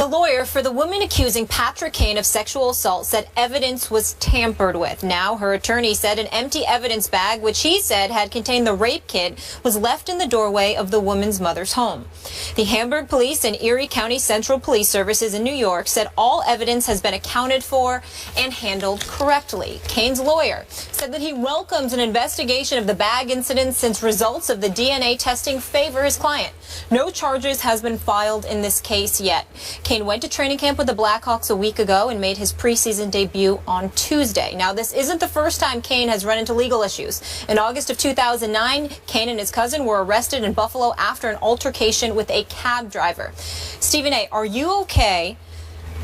lawyer for the woman accusing Patrick Kane of sexual assault said evidence was tampered with. Now, her attorney said an empty evidence bag, which he said had contained the rape kit, was left in the doorway of the woman's mother's home. The Hamburg Police and Erie County Central Police Services in New York said all evidence has been accounted for and handled correctly. Kane's lawyer said that he welcomes an investigation of the bag incident since results of the DNA testing favor his client. No charges has been filed in this case yet. Kane went to training camp with the Blackhawks a week ago and made his preseason debut on Tuesday. Now, this isn't the first time Kane has run into legal issues. In August of 2009, Kane and his cousin were arrested in Buffalo after an altercation with a cab driver. Stephen A., are you okay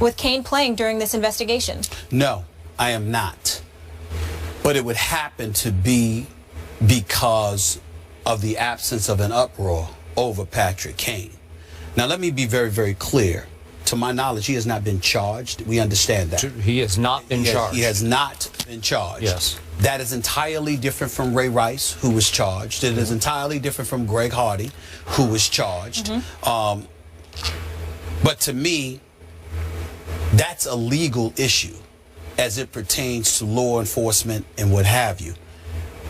with Kane playing during this investigation? No, I am not. But it would happen to be because of the absence of an uproar over Patrick Kane. Now, let me be very, very clear. To my knowledge, he has not been charged. We understand that. He has not been charged. He has not been charged. Yes. That is entirely different from Ray Rice, who was charged. It is entirely different from Greg Hardy, who was charged. But to me, that's a legal issue as it pertains to law enforcement and what have you.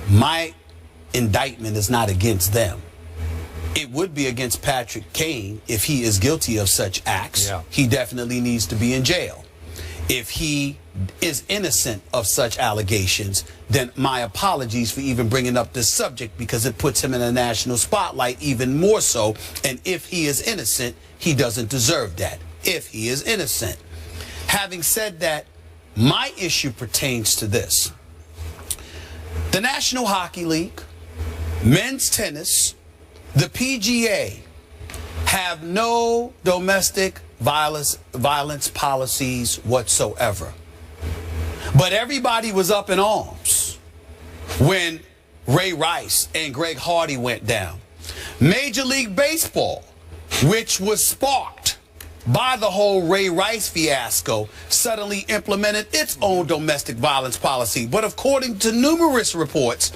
My indictment is not against them. It would be against Patrick Kane if he is guilty of such acts. Yeah. He definitely needs to be in jail. If he is innocent of such allegations, then my apologies for even bringing up this subject, because it puts him in a national spotlight even more so. And if he is innocent, he doesn't deserve that. If he is innocent. Having said that, my issue pertains to this. The National Hockey League, men's tennis, the PGA have no domestic violence policies whatsoever. But everybody was up in arms when Ray Rice and Greg Hardy went down. Major League Baseball, which was sparked by the whole Ray Rice fiasco, suddenly implemented its own domestic violence policy. But according to numerous reports,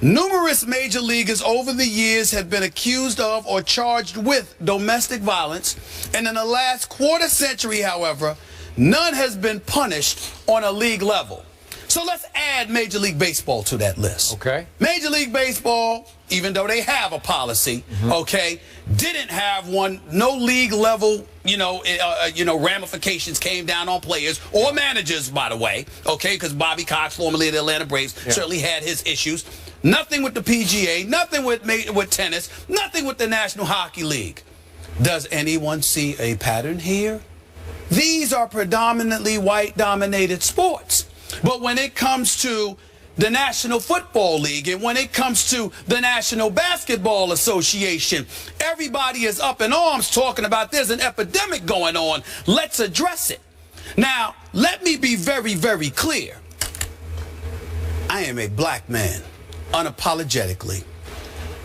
numerous major leaguers over the years have been accused of or charged with domestic violence. And in the last quarter century, however, none has been punished on a league level. So let's add Major League Baseball to that list. Okay. Major League Baseball, even though they have a policy, okay, didn't have one. No league level, ramifications came down on players or managers, by the way, okay, because Bobby Cox, formerly of the Atlanta Braves, certainly had his issues. Nothing with the PGA, nothing with tennis, nothing with the National Hockey League. Does anyone see a pattern here? These are predominantly white-dominated sports. But when it comes to the National Football League and when it comes to the National Basketball Association, everybody is up in arms talking about there's an epidemic going on. Let's address it. Now, let me be very, very clear. I am a black man, unapologetically.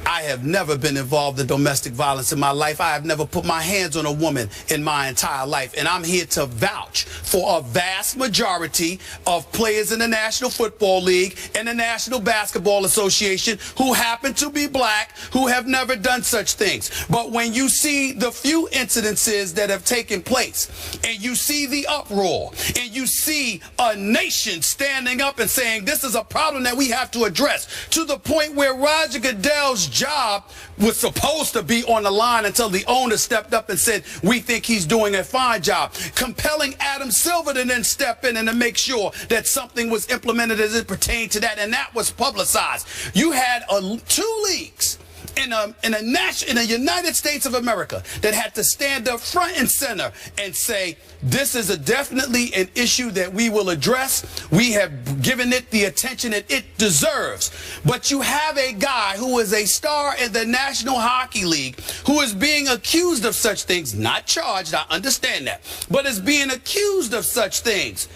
I have never been involved in domestic violence in my life. I have never put my hands on a woman in my entire life. And I'm here to vouch for a vast majority of players in the National Football League and the National Basketball Association who happen to be black, who have never done such things. But when you see the few incidences that have taken place, and you see the uproar, and you see a nation standing up and saying this is a problem that we have to address, to the point where Roger Goodell's job was supposed to be on the line until the owner stepped up and said, we think he's doing a fine job, compelling Adam Silver to then step in and to make sure that something was implemented as it pertained to that, and that was publicized. You had two leagues in the United States of America that had to stand up front and center and say, this is definitely an issue that we will address. We have given it the attention that it deserves. But you have a guy who is a star in the National Hockey League who is being accused of such things, not charged, I understand that, but is being accused of such things.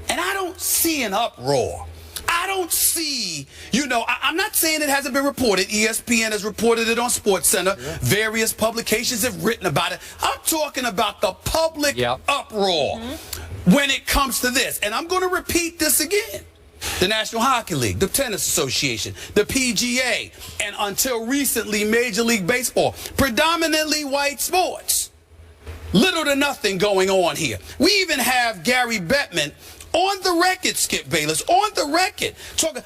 And I don't see an uproar. I don't see, I'm not saying it hasn't been reported. ESPN has reported it on SportsCenter. Yeah. Various publications have written about it. I'm talking about the public uproar when it comes to this. And I'm going to repeat this again. The National Hockey League, the Tennis Association, the PGA, and until recently, Major League Baseball, predominantly white sports, little to nothing going on here. We even have Gary Bettman on the record, Skip Bayless, on the record.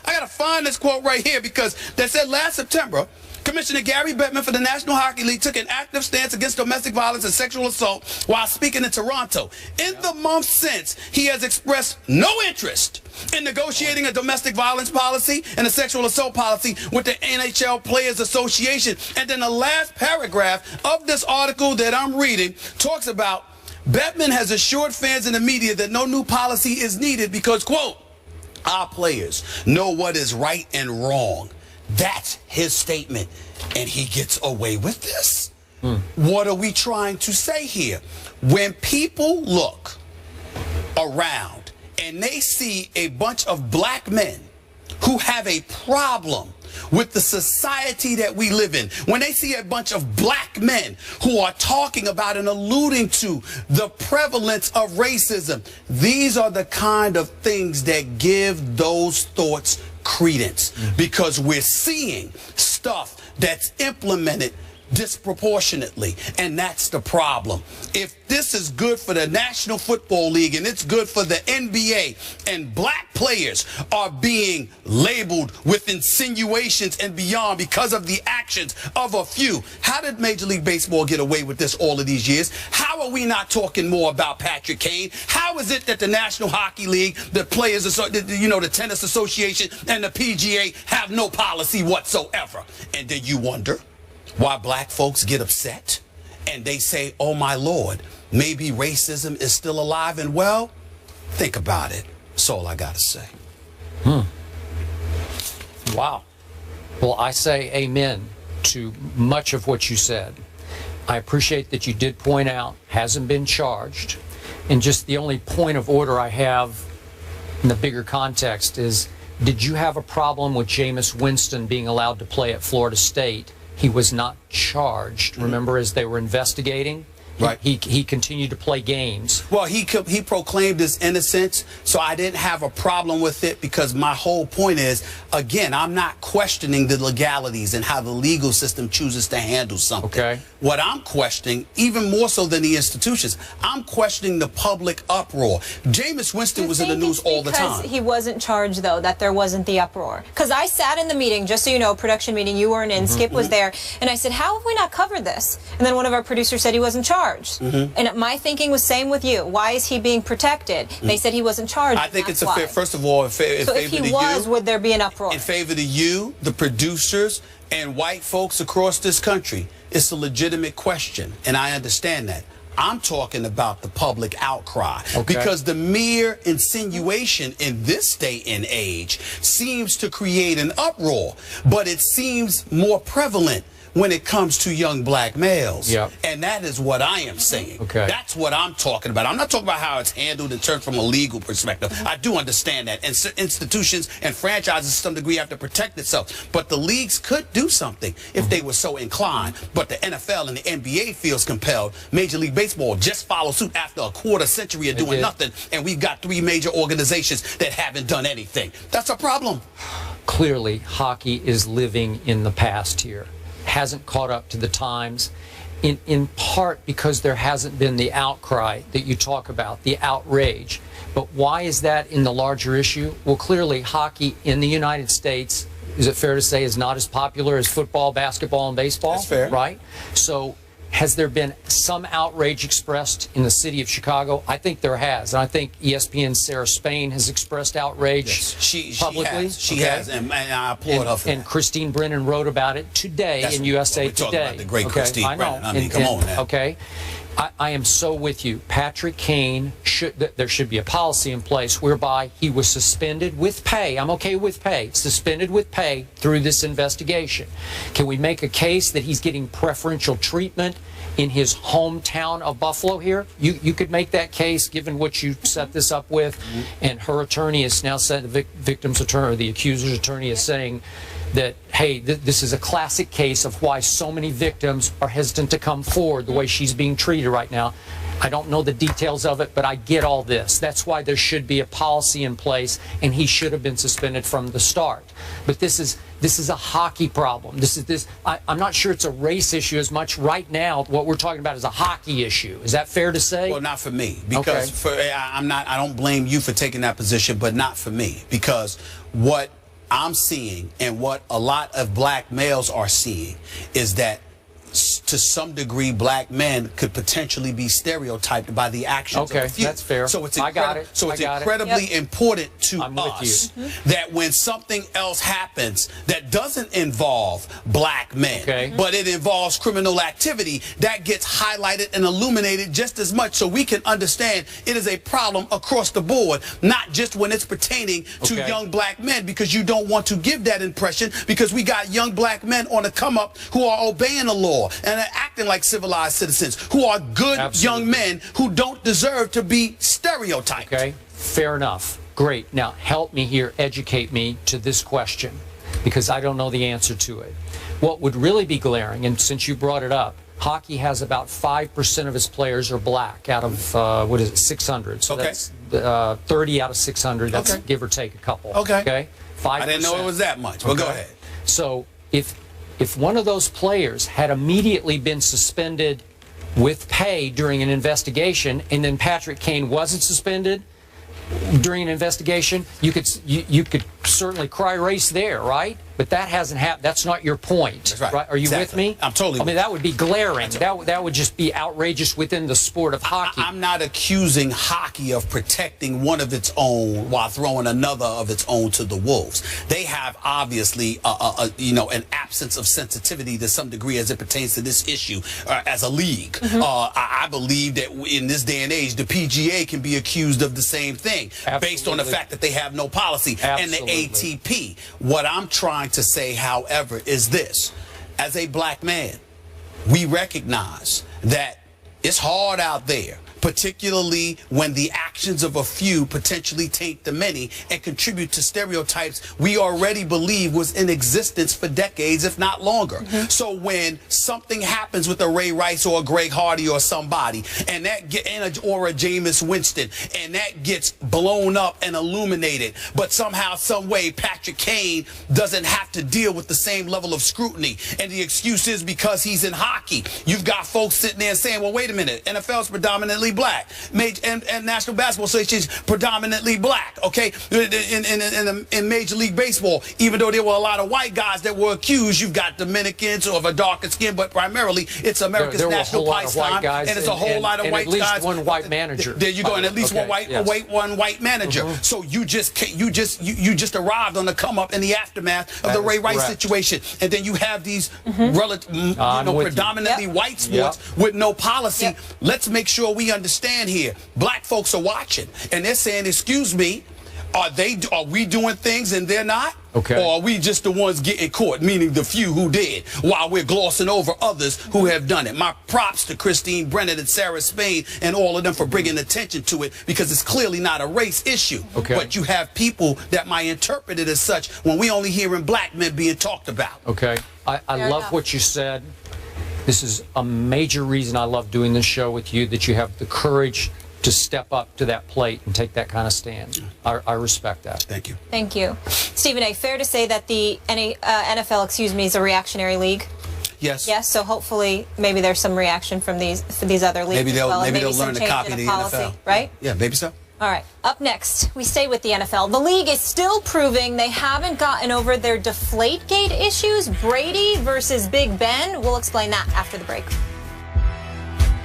I got to find this quote right here, because they said last September, Commissioner Gary Bettman for the National Hockey League took an active stance against domestic violence and sexual assault while speaking in Toronto. In the months since, he has expressed no interest in negotiating a domestic violence policy and a sexual assault policy with the NHL Players Association. And then the last paragraph of this article that I'm reading talks about Bettman has assured fans and the media that no new policy is needed because, quote, our players know what is right and wrong. That's his statement, and he gets away with this. What are we trying to say here? When people look around and they see a bunch of black men who have a problem with the society that we live in, when they see a bunch of black men who are talking about and alluding to the prevalence of racism, these are the kind of things that give those thoughts credence, because we're seeing stuff that's implemented disproportionately, and that's the problem. If this is good for the National Football League and it's good for the NBA, and black players are being labeled with insinuations and beyond because of the actions of a few, how did Major League Baseball get away with this all of these years? How are we not talking more about Patrick Kane? How is it that the National Hockey League, the Players, the Tennis Association, and the PGA have no policy whatsoever? And then you wonder why black folks get upset and they say, oh my Lord, maybe racism is still alive and well? Think about it. That's all I gotta say. Wow. Well, I say amen to much of what you said. I appreciate that you did point out hasn't been charged. And just the only point of order I have in the bigger context is, did you have a problem with Jameis Winston being allowed to play at Florida State? He was not charged, remember, as they were investigating? Right. He continued to play games. Well, he proclaimed his innocence, so I didn't have a problem with it, because my whole point is, again, I'm not questioning the legalities and how the legal system chooses to handle something. Okay. What I'm questioning, even more so than the institutions, I'm questioning the public uproar. Jameis Winston was in the news all the time. Because he wasn't charged, though, that there wasn't the uproar. Because I sat in the meeting, just so you know, production meeting, you weren't in, Skip was there, and I said, how have we not covered this? And then one of our producers said he wasn't charged. And my thinking was same with you. Why is he being protected? They said he wasn't charged. I think it's a fair, first of all, in favor so if he was, would there be an uproar? In favor to you, the producers, and white folks across this country, it's a legitimate question, and I understand that. I'm talking about the public outcry, because the mere insinuation in this day and age seems to create an uproar, but it seems more prevalent when it comes to young black males. And that is what I am saying. That's what I'm talking about. I'm not talking about how it's handled in terms from a legal perspective. I do understand that. And institutions and franchises to some degree have to protect itself. But the leagues could do something if they were so inclined. But the NFL and the NBA feels compelled. Major League Baseball just followed suit after a quarter century of doing nothing. And we've got 3 major organizations that haven't done anything. That's a problem. Clearly, hockey is living in the past here. Hasn't caught up to the times, in part because there hasn't been the outcry that you talk about, the outrage. But why is that in the larger issue? Well, clearly hockey in the United States, is it fair to say, is not as popular as football, basketball, and baseball? That's fair. Right? So has there been some outrage expressed in the city of Chicago? I think there has. And I think ESPN's Sarah Spain has expressed outrage publicly. She has, and I applaud her for that. And Christine Brennan wrote about it today in USA Today. We're talking about the great Christine Brennan. I mean, come on now. I am so with you. Patrick Kane, there should be a policy in place whereby he was suspended with pay. I'm okay with pay. Suspended with pay through this investigation. Can we make a case that he's getting preferential treatment in his hometown of Buffalo here? You could make that case given what you set this up with. And her attorney is now said, the victim's attorney, or the accuser's attorney is saying that, hey, this is a classic case of why so many victims are hesitant to come forward the way she's being treated right now. I don't know the details of it, but I get all this. That's why there should be a policy in place, and he should have been suspended from the start. But this is a hockey problem. I'm not sure it's a race issue as much right now. What we're talking about is a hockey issue. Is that fair to say? Well, not for me, because I don't blame you for taking that position, but not for me, because what I'm seeing and what a lot of black males are seeing is that to some degree, black men could potentially be stereotyped by the actions of a few. That's fair. So it's incredibly important to us that when something else happens that doesn't involve black men, but it involves criminal activity, that gets highlighted and illuminated just as much, so we can understand it is a problem across the board, not just when it's pertaining to young black men, because you don't want to give that impression, because we got young black men on the come up who are obeying the law and are acting like civilized citizens, who are good young men who don't deserve to be stereotyped. Okay, fair enough. Great. Now help me here, educate me to this question, because I don't know the answer to it. What would really be glaring, and since you brought it up, hockey has about 5% of its players are black out of, what is it, 600. So that's 30 out of 600. That's give or take a couple. Okay. 5%. I didn't know it was that much, but go ahead. So if one of those players had immediately been suspended with pay during an investigation, and then Patrick Kane wasn't suspended during an investigation, you could certainly cry race there, right? But that hasn't happened. That's not your point. That's right. Are you with me? I'm totally with you. That would be glaring. That would just be outrageous within the sport of hockey. I'm not accusing hockey of protecting one of its own while throwing another of its own to the wolves. They have obviously, an absence of sensitivity to some degree as it pertains to this issue as a league. I believe that in this day and age, the PGA can be accused of the same thing based on the fact that they have no policy. And the ATP. What I'm trying to say, however, is this: as a black man, we recognize that it's hard out there, particularly when the actions of a few potentially taint the many and contribute to stereotypes we already believe was in existence for decades, if not longer. So when something happens with a Ray Rice or a Greg Hardy or somebody, and or a Jameis Winston, and that gets blown up and illuminated, but somehow, some way, Patrick Kane doesn't have to deal with the same level of scrutiny, and the excuse is because he's in hockey. You've got folks sitting there saying, well, wait a minute, NFL's predominantly black, and National Basketball Association is predominantly black. Okay, in Major League Baseball, even though there were a lot of white guys that were accused, you've got Dominicans or of a darker skin, but primarily it's America's national pastime, and it's a whole lot of white guys. At least one white manager. There you go, and at least one white manager. So you just arrived on the come up in the aftermath of the Ray Rice situation, and then you have these predominantly white sports with no policy. Let's make sure we understand here. Black folks are watching, and they're saying, excuse me, are we doing things and they're not? Or are we just the ones getting caught, meaning the few who did, while we're glossing over others who have done it? My props to Christine Brennan and Sarah Spain and all of them for bringing attention to it, because it's clearly not a race issue. But you have people that might interpret it as such when we only hearing black men being talked about. I love what you said. This is a major reason I love doing this show with you, that you have the courage to step up to that plate and take that kind of stand. I respect that. Thank you. Thank you. Stephen A., fair to say that the NFL, is a reactionary league? Yes. Yes, so hopefully maybe there's some reaction from these other leagues as well. Maybe they'll learn to copy the NFL. Right? Yeah, maybe so. All right, up next, we stay with the NFL. The league is still proving they haven't gotten over their Deflategate issues. Brady versus Big Ben. We'll explain that after the break.